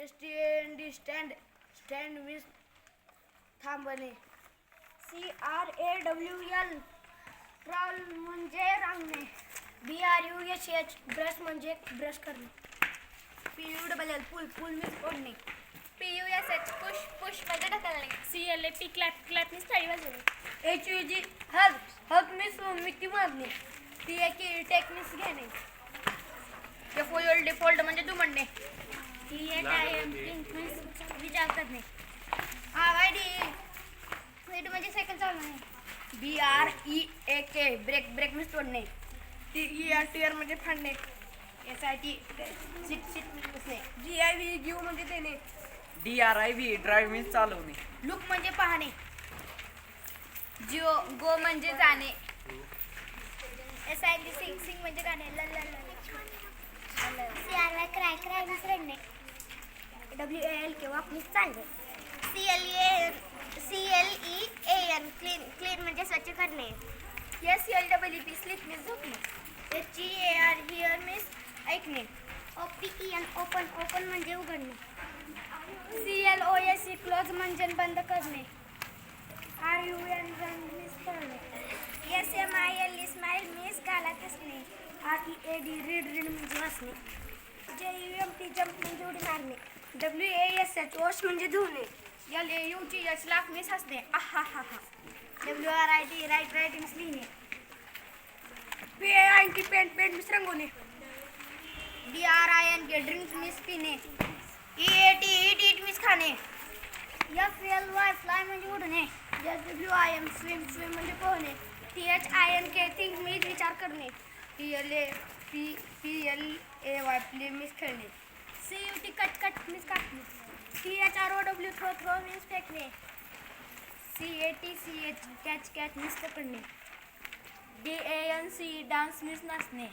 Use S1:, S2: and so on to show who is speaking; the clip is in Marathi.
S1: स्टँड मीन्स थांबणे. CRAWL ट्रॅव्हल म्हणजे रांगणे. BRUSH ब्रश म्हणजे ब्रश करणे. PULL पुल मीन्स ओढणे.
S2: PUSH पुश म्हणजे ढकलणे. CLAP क्लॅप मीन्स टाळी वाजवणे.
S1: HUG हग मीन्स मिठी मारणे. टेक मीन्स घेणे. फोल्ड म्हणजे दुमडणे. THIM मीन्स विचार करणे. वेट म्हणजे सायकल चालवणे. BREAK ब्रेक मीन्स तोडणे. TER म्हणजे फाडणे. SIT सीट मीन्स बसणे. GIV म्हणजे देणे.
S3: DRIV ड्राईव्ह मीन्स चालवणे.
S1: लुक म्हणजे पाहणे.
S2: गो म्हणजे जाणे.
S1: SING सिंग म्हणजे गाणे.
S2: CRY क्राय मीन्स रडणे.
S1: WALK वॉक मीन्स चालणे.
S2: CLEAN क्लीन म्हणजे स्वच्छ करणे.
S1: SLEP स्लीप मीन्स झोपणे. HEAR हिअर मीन्स ऐकणे. OPEN ओपन म्हणजे उघडणे. CLOSE क्लोज म्हणजे बंद करणे. RUN रन मीन्स पळणे. SMILE स्माईल मीन्स गालात असणे. READ रीड म्हणजे वाचणे. JUMP जंप म्हणजे उडी मारणे. WASH वॉश म्हणजे धुणे. LAUGH लाफ मीन्स हसणे. WRIT राईट मीन्स लिहिणे. PAINT पेंट मीन्स रंगवणे. DRINK ड्रिंक मीन्स पिणे. EAT ईट मीन्स खाणे. FLY फ्लाय म्हणजे उडणे. SWIM स्विम म्हणजे पोहणे. THINK थिंक मीन्स विचार करणे. PLAY प्ले मीन्स खेळणे. CUT कट मीन्स काटणे. THROW थ्रो मीन्स फेकणे. CATCH कॅच मीन्स पकडणे. DANCE डान्स मीन्स नाचणे.